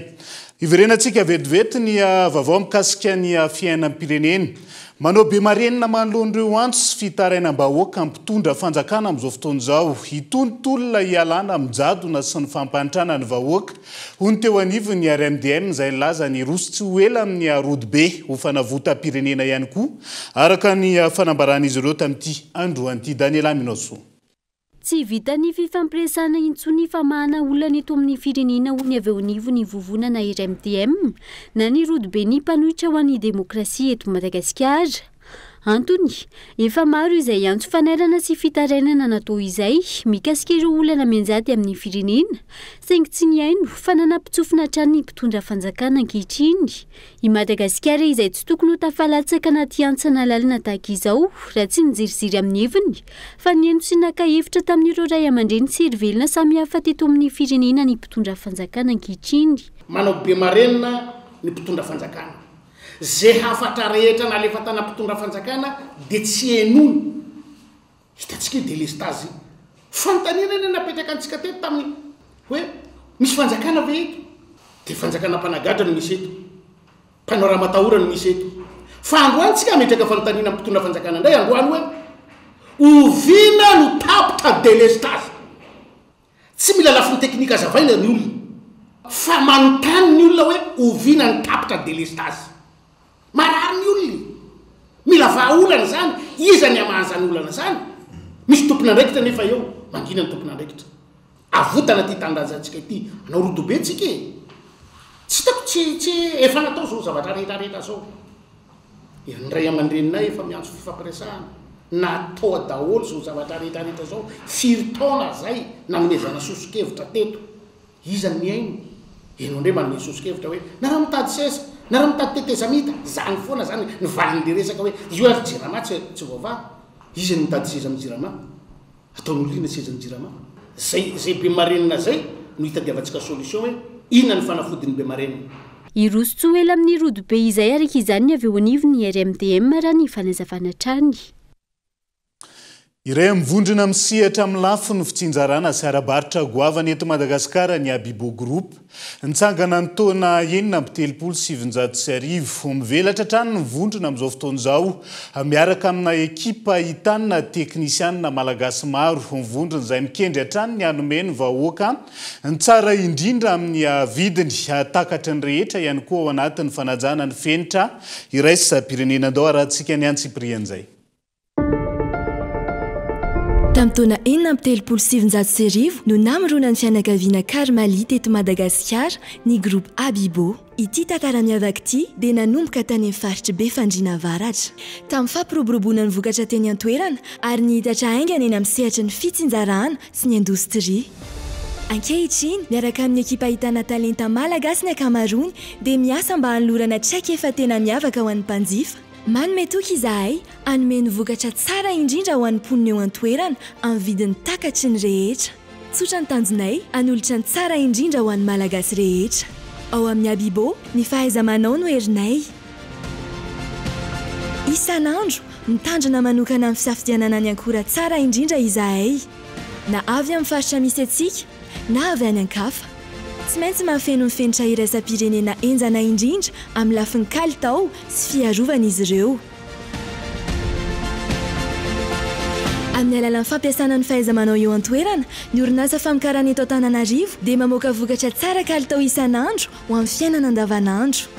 iverenantsika vetivety ny vaovao mikasika ny fiainam-pirenena manao be marenina manoloan'ireo antso sy fitarainam-bahoaka mpitondra fanjakana amin'izao fotoan'izao hitontolona hialana mijadona sy ny fampanitrana ny vahoaka ho ny teo anivony ny RMDM izay nilaza ny roso tsy ho ela amin'ny rody be ho fanavotam-pirenena ihany koa araka ny fanambaran'izy ireo tamin'ity androan'ity Daniela Minoso tsy vita ny fifampiresana intsony fa mahana olana eto amin'ny firenena ho ny avy eo anivo ny vovonana RMDM na ny rody be ny mpanohitra ho an'ny demokrasia eto Madagasikara. Antony, efa maro izay antso fanairana sy fitarainana natao izay mikasika ireo olana menjady amin'ny firenena saingy tsy niaino fa nanapitsofina hatrany ny mpitondra fanjakana ankehitriny. I Madagasikara izay tsy tokony ho tafalatsaka anaty antsana lalina tahaka izao raha tsy nijiriziry amin'ny heviny fa niaino sy naka-hevitra tamin'ireo ray aman-dreny sy hery samihafa teto amin'ny firenena ny mpitondra fanjakana ankehitriny. Manao be marenina ny mpitondra fanjakana. Zay hafatra rehetra nalefa tana mpitondra fanjakana dia tsy henony hitatsika delestazy fantanina napetraka antsika teto tamin'ny hoe misy fanjakana ve eto dia fanjakana mpanagadra no misy eto mpanao raha matahora no misy eto fa androany tsika metraka fantanina mpitondra fanjakana ndray androany hoe ovina no tapitra delestazy tsy mila lafiny teknika azavaina ny olona fa manontany ny olona hoe ovina ny tapitra delestazy marary ny olona mila vahaolana zany izany amahan'izany olana zany misy tompon'andraikitra nefa eo mangina ny tompon'andraikitra avotana ty tandanjantsika ity anao rodobe tsika tsy hitako tsy efa natao zao zavatra rehetrarehetra zao ny ray aman-dreninay efa miantso fifampiresahana natao daholo zao zavatra rehetrarehetra zao firy taona zay nanomezana sosokevitra teto izany miaino ianao ndre manome sosokevitra hoe na raha mitady sesa na raha mitady tetezamita zany foana zany ny valin'le resaka hoe io ary jirama tsy voava izany mitady seza amin'ny jirama ataon'olona seza amin'ny jirama zay be marenina zay no hitadiavantsika solution hoe inona ny fanafodin'ny be marenina irosotso ela amin'ny rodobe izay araka izany ny avy eo anivony RMDM raha ny fanazavana trany iray mivondrona misihatra amin'ny lafo ny fitsinjarana sy arabaritra goavana eto Madagasikara ny Abibo Group nitsangana ny taona 1970 mivelatra trano ny mivondrona amin'izao fotoana izao miaraka amina ekipa hitanina teknisianina malagasy maro mivondrona izay mikendry hatrany ny hanomeny vahoaka ny tsara indrindra amin'ny vidiny takatra ny rehetra ihany koa ao anatin'ny fanajana ny fenitra iraisam-pirenenandao arahantsika ny antsiprian'izay tamin'ny taona 1977 no namirona ny fianakaviana Karmalite eto Madagasikara ny groupe Abibo. Ity tantara miavaka ity dia nanomboka tany amin'ny faritra be fandriana avaratra. Tamin'ny fampiroboroboana ny vokatra teny an-toerana ary ny hitatra haingana eny amin'ny sehatra ny fitsinjarana sy ny indostria. Ankehitriny miaraka amin'ny ekipa ahitana talenta malagasy ny ankamaroany dia miasa mba hanolorana traika efa tena miavaka ho an'ny mpanjifa. Manome toky izahay hanomeny vokatra tsara indrindra ho an'ny mponina eo an-toerana amin'ny vidiny takatry ny rehetra. Tsotra ny tanjonay hanolotra ny tsara indrindra ho an'ny malagasy rehetra. Ao amin'ny Abibo ny fahaiza-manao no herinay. Isan'andro mitandrina manokana amin'ny fisafidianana ny ankora tsara indrindra izahay. Na avy amin'ny faritra misy antsika na avy any ankafa. Tsy maintsy mahafeno ny fenitra iraisam-pirenena enjana indrindra amin'ny lafiny kalitao sy fiarovana izy ireo. Amin'ny alalan'ny fampiasana ny fahaiza-manao eo an-toerana, ny orinasa famokarana eto Antananarivo dia mamoaka vokatra tsara kalitao isan'andro ho amin'ny fiainana andavanandro.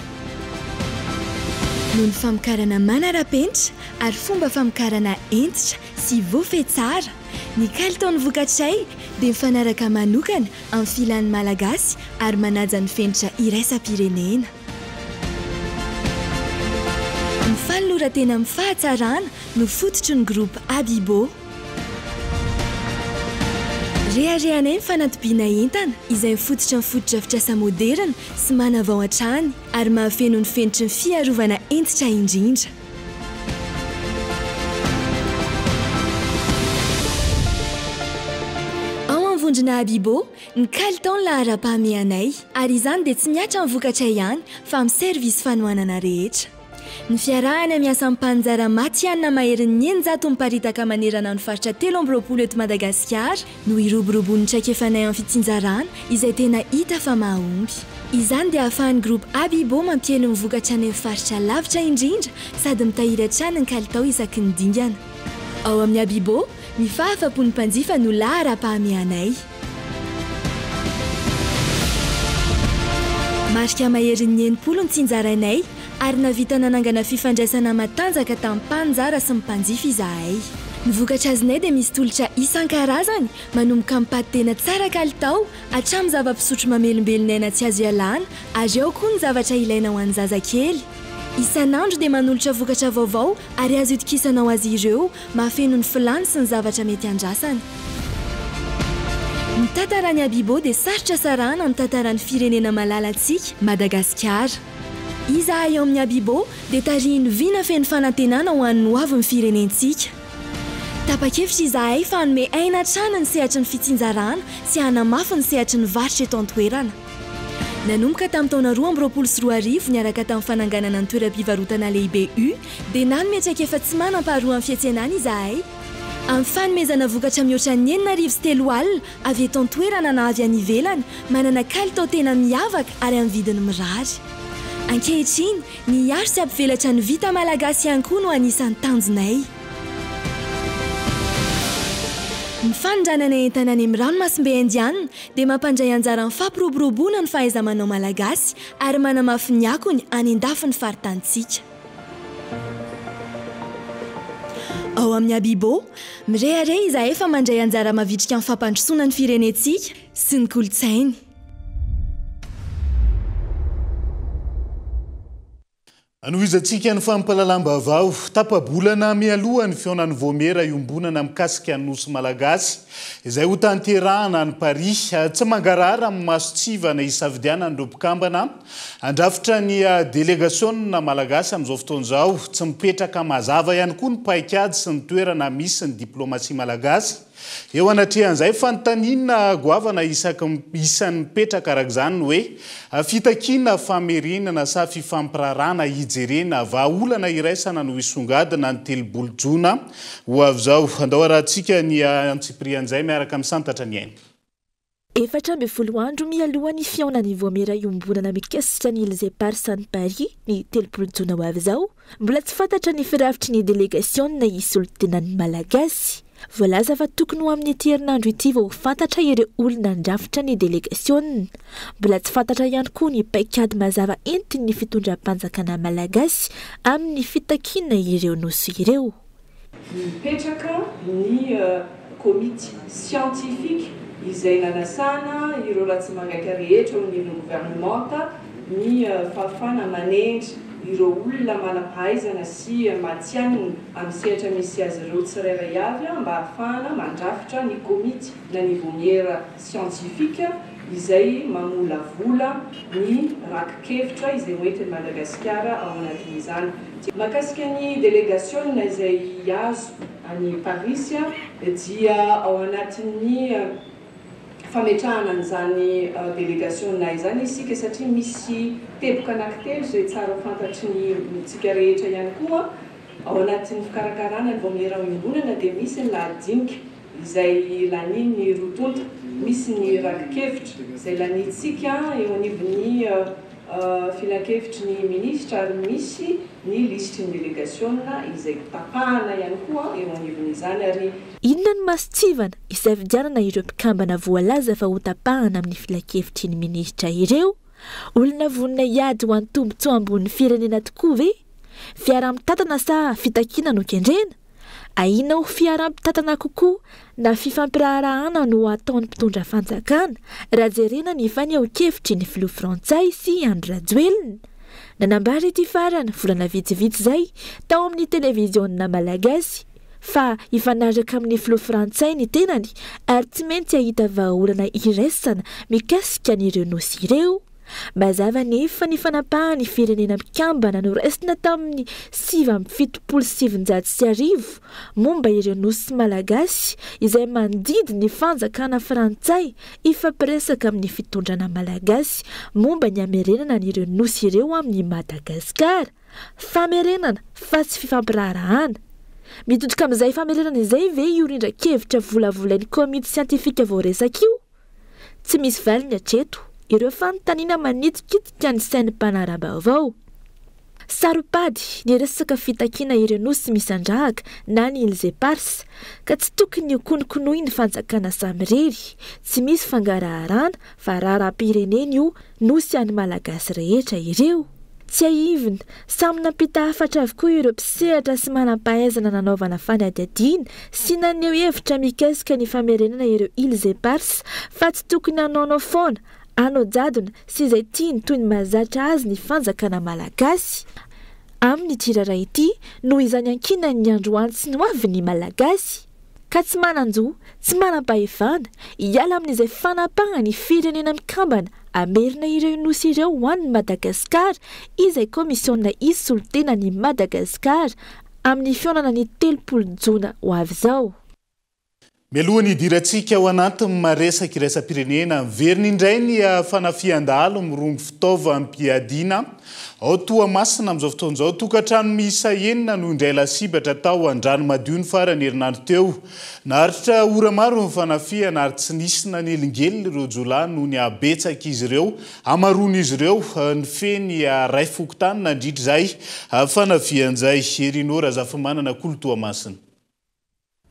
Noho ny famokarana manara-penitra ary fomba famokarana entitra sy voafehy tsara, ny kalitaon'ny vokatray dia mifanaraka manokana amin'ny filan'ny malagasy ary manaja ny fenitra iraisam-pirenena. Ny fanoloran-tena amin'ny fahatsarana no fototry ny groupe Abibo. Reharehanay ny fanatobiana entana izay mifototra ny fototra-fitrasa moderna sy manavao hatrany ary mahafeno ny fenitry ny fiarovana entitra indrindra. Vondrona Abibo, ny kalitao ny lahara-pahamehanay ary izany dia tsy miatra amin'ny vokatra ihany fa amin'ny servisy fanohanana rehetra. Ny fiarahana miasa amin'ny mpanjara matianina maherin'ny 900 miparitaka manerana ny faritra 13 eto Madagasikara no iroborobo ny traikefanay amin'ny fitsinjarana izay tena hita fa mahomby. Izany dia ahafahan'ny groupe Abibo mampielo ny vokatra any amin'ny faritra lavitra indrindra sady mitahiry hatrany ny kalitao isaky ny dingana. Ao amin'ny Abibo, ny fahafapon'ny mpanjifa no lahara-pahamehanay. Marika maherin'ny 90 ny tsinjarainay ary navita nanangana fifandraisana matanjaka tamin'ny mpanjara sy ny mpanjifa izahay. Ny vokatra azinay dia misy tolotra isan-karazany manomboka amin'ny paty tena tsara kalitao hatramin'ny zava-pisotro mamelombelon'aina tsy azo ialana ary ao koa ny zavatra ilaina ho an'ny zazakely. Isan'andro dia manolotra vokatra vaovao ary azo itokisana ho azy ireo mahafeno ny filany sy ny zavatra mety andrasana. Ny tantaran'ny Abibo dia sarotra sarahana amin'ny tantaran'ny firenena malalantsika Madagasikara. Izahay ao amin'ny Abibo dia tarihiny viana feno fanantenana ho an'ny hoavin'ny firenentsika. Tapa-kevitra izahay fa hanome aina hatrany ny sehatry ny fitsinjarana sy hanamafy ny sehatry ny varitra eto an-toerana. Nanomboka tamin'ny taona 2024 niaraka tamin'ny fananganana ny toeram-pivarotana lehibe dia nanome traika efa tsy manam-paharoa amin'ny fiantsenana izahay. Amin'ny fanomezana vokatra mihoatra ny 903 alina avy eto an-toerana na avy any ivelany manana kalitao tena miavaka ary amin'ny vidiny mirary. Ankehitriny ny aro sy ampivelatra ny vita malagasy ihany koa no anisan'ny tanjonay. Ny fanondranana entana any amin'ny ranomasimbe indiana dia mampandray anjara amin'ny fampiroboroboana ny fahaiza-manao malagasy ary manamafy ny akony any an-dafin'ny faritantsika. Ao amin'ny Abibo, mirehare izahay efa mandray anjara mavitrika amin'ny fampandrosoana ny firenentsika sy ny kolontsainy. Anoizantsika ny fampalalam-baovao tapabolana mialoha ny fionan'ny Vomera iombonana mikasika ny nosy malagasy izay ho tanterahana ny Paris tsy mangarara amin'ny masotsivana isafidiana ny mpikambana andrafitra ny délégationna malagasy amin'izao fotoan'izao tsy mipetraka mazava ihany koa ny paikady sy ny toerana misy ny diplomasia malagasy. Eo anatrehan'izay fanontaniana goavana isan'ny mipetraka araka izany hoe fitakiana famerenana sa fifampirarana hijerena vahaolana iraisana no isongadina ny telobolo jona ho avy izao andao arahantsika ny antsiprian'izay miaraka misantatra ny aina. 14 andro mialoha ny fionan'ny Vomera iombonana mikasitra ny Élysée Parsany Paris ny telopolo jona ho avy izao mbola tsy fantatra ny firafitry ny délégationna isolontenan'ny malagasy. Voalaza fa tokony ho amin'ny ety herinandro ity vao fantatra ireo olona andrafitra ny délégation. Mbola tsy fantatra ihany koa ny paikady mazava entin'ny fitondram-panjakana malagasy amin'ny fitakiana ireo nosy ireo. Mipetraka ny komity scientifique izay nanasana ireo ratsimangaka rehetra ao anivon'ny gouvernementa ny fahafana manendry ireo olona manam-pahaizana sy matianina amin'ny sehatra misy azy ireo tsirairay avy mba ahafahana mandrafitra ny komity nanivoniera scientifique izay mamolavola ny raki-kevitra izay hoentin'ny Madagasikara ao anatin'izany. Mahakasika ny délégation izay azo any Paris dia ao anatin'ny fametrahana an'izany délégation izany isika satria misy teboka anankitelo izay tsara fantatry ny tsika rehetra ihany koa ao anatin'ny fikarakarana ny Vomera iombonana dia misy ny lahadinika izay laniny rotonta, misy ny raki-kevitra izay lanitsika eo anivon'ny filan-kevitry ny ministra ary misy ny lisitry ny délégation izay tapahana ihany koa eo anivon'izany ary inona ny masotsivana isafidianana ireo mpikambana voalaza fa ho tapahana amin'ny filan-kevitry ny ministra ireo? Olona vonina iady ho an'ny tombotsoa ambon'ny firenena tokoa ve? Fiara-mitatana sa fitakiana no kendrena? Aina ho fiara-mitatana kokoa na fifampirarahana no ataon'ny mpitondra fanjakana raha jerena ny faneho-kevitry ny filoha frantsay sy Andry Rajoelina. Nanambara ity farana volana vitsivitsy izay tao amin'ny televizionna malagasy fa ifanaraka amin'ny filoha frantsay ny tenany ary tsy maintsy ahita vahaolana iraisana mikasika an'ireo nosy ireo. Mazava nefa ny fanapahan'ny firenena mikambana no raisina tamin'ny 770 momba ireo nosy malagasy izay mandidy ny fanjakana frantsay ifampiresaka amin'ny fitondrana malagasy momba ny amerenana n'ireo nosy ireo amin'ny Madagasikara. Famerenana fa tsy fifampirarahana. Mitotoka amin'izay famerenana izay ve iorindran-kevitra volavolain'ny komity siantifika voaresaka io? Tsy misy valiny hatreto ireo fanontaniana manitikitika ny sain'ny mpanara-baovao. Saropady ny resaka fitakiana ireo nosy misandrahaka na ny Élysée Pars ka tsy tokony ho konokonohy ny fanjakana samirery, tsy misy fangaraharana fa raharam-pirenena io nosy any malagasy rehetra ireo. Tsy aivina, samy nampita hafatra avokoa ireo mpisehatra sy manam-pahaizana nanaovana fanadihadiana sy naneho hevitra mikasika ny famerenana ireo Élysée Pars fa tsy tokony hanaonao foana anao jadona sy izay tiany toy ny mahazatra azy ny fanjakana malagasy. Amin'ny tiraray ity no izany ankina ny androany sy ny hoavy ny malagasy. Ka tsy manan-jo, tsy manam-pahefana, hiala amin'izay fanapahana ny firenena mikambana amerina ireo nosy ireo ho an'ny Madagasikara izay komisionna isolontenan'ny Madagasikara amin'ny fionana ny 30 jona ho avy izao. Melohany idirantsika ao anatin'ny maresaka iraisam-pirenena veriny indray ny fanafian-dalo mirongo fitaovam-piadiana ao Toamasina amin'izao fotoan'izao tokantrano miisa 9 no indray lasibatra tao Andrano Madio ny farany herinandro teo. Naharitra ora maro ny fanafiana ary tsy nisy nanelingelina ireo jolahy noho ny abetsaka izy ireo amaroan'izy ireo ny feny ray fokotany nandritra izay fanafian'izay Erinora Zafimanana Kolo Toamasina.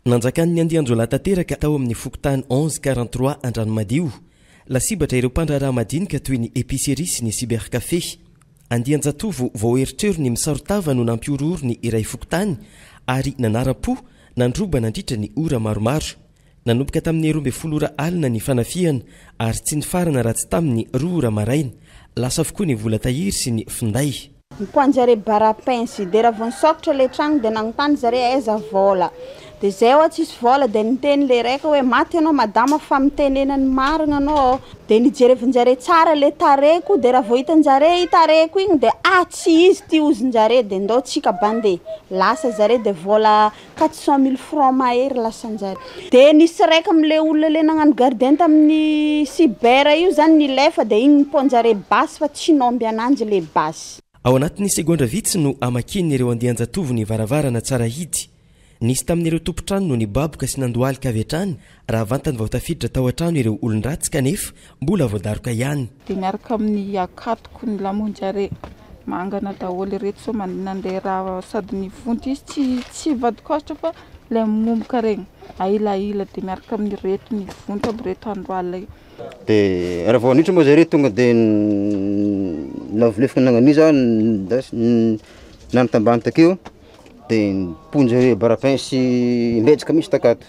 Nanjakan'ny andian-jolahy tanteraka tao amin'ny fokotany 1143 Andranomadio. Lasibatra ireo mpandraraha madinika toy ny épicerie sy ny cybercafé. Andian-jatovo vao eritrero ny misarotava no nampiororo ny iray fokotany ary nanara-po nandroba nandritra ny ora maromaro. Nanomboka tamin'ny 12 ora alina ny fanafiana ary tsy ny farana raha tsy tamin'ny 2 ora maraina. Lasa avokoa ny vola tahiry sy ny finday. Mpoanjare barapensy de raha vonsokotra le tragno de nagnontany zare aiza vola de zay oa tsisy vola de niteny le raika hoe maty anao madama fa mitenenany marina anao de nijerevinjare tsara le tareko de raha vohitanjare itareko igny de tsy izy ty ozonjare de ndao tsika bande lasa zare de vola 400 000 francs mahery lasanjare de nisy raika amle olona le nagnano gardien tamin'ny cyber io zany nilefa de igny niponjare basy fa tsy nomby ananjy le basy. Ao anatin'ny segondra vitsy no amakin'ireo andianjatovo ny varavarana tsara hidy. Nisy tamin'ireo tompotrano no nibaboka sy nandohalika avy hatrany raha vantany vao tafiditra tao an-trano ireo olon-dratsy kanefa mbola voadaroka ihany. De miaraka amin'ny akatoko ny lamonjare mangana daholo reto so nandeha raha sady ny vonto izy tsy vadikostra fa le momboka regny ailaila de miaraka amin'ny reto ny vonto aby reto andro alina io. De raha vao nitra moa zare tonga de navolefika nagnaniza nanotambany takeo de niponjare barapin sy metsaka misy takato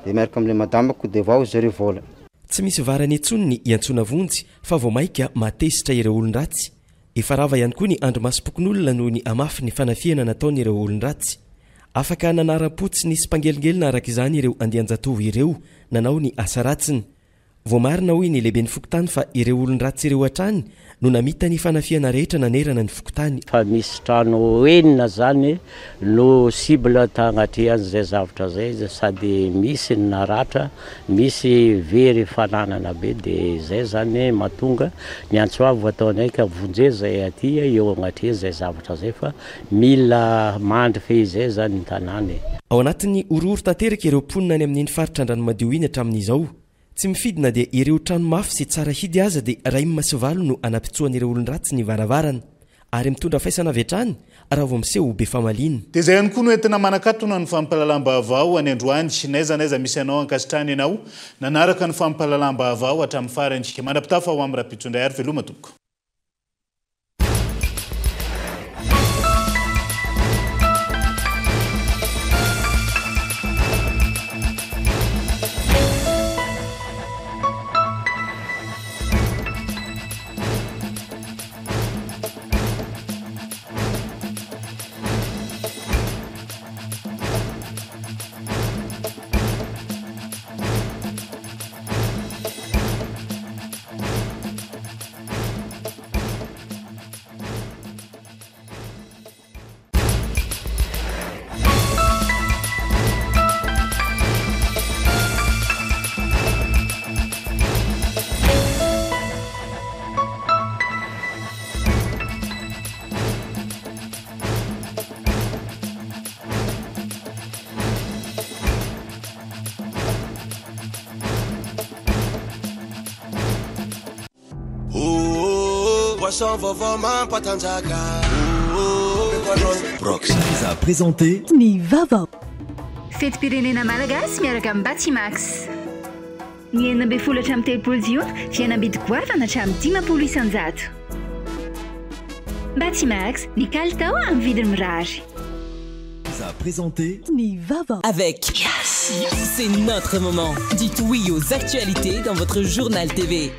de miaraka am'le madamako de vao zare vola. Tsy misy varany etsony ny iantsona vonjy fa vao maika matesitra ireo olon-dratsy. Efa rava ihany koa ny andro masom-pokon'olona noho ny amafy ny fanafiana nataon'ireo olon-dratsy. Afaka nanara-potsiny sy mpangelingelina araka izany ireo andianjatovo ireo nanao ny asa ratsiny. Vao marina hoy ny lehibe ny fokotany fa ireo olon-dratsy ireo hatrany no namita ny fanafiana rehetra nanerana ny fokotany. Fa misy trano enina zany no cible tagnatry an'izay zavatra zay sady misy ny naratra, misy very fananana be de zay zany mahatonga ny antsoavo ataonay ka vonjeo zay aty eo agnatry zay zavatra zay fa mila mandry fe izay zany ny tanàny. Ao anatin'ny orory tanteraka ireo mponina any amin'iny faritra Andranomadiho iny hatramin'izao. Tsy mifidina dia ireo trano mafy sy tsara hidy aza dia ray masivalo no anapitsoan'ireo olon-dratsy ny varavarana ary mitondra faisana avy hatrany raha vao miseho be famalina. Dia zay ihany koa no entina manakatona ny fampahalalam-baovao any androany n'aiza misy anao ankasitrany ianao nanaraka ny fampahalalam-baovao hatramin'ny farantsika mandrapitafa ho amin'ny raha-pitsondray ary veloma tompoko. Brox vous a présenté Ni Vava. Fety pirenena malagasy miaraka amin'ny Batimax. Ny enina amby folo hatramin'ny telopolo jiona fihenam-bidy goavana hatramin'ny 10 isanjato. Batimax, ny kalitao amin'ny vidiny mirary. Vous a présenté Ni Vava. Avec Yes, c'est notre moment. Dites oui aux actualités dans votre journal TV.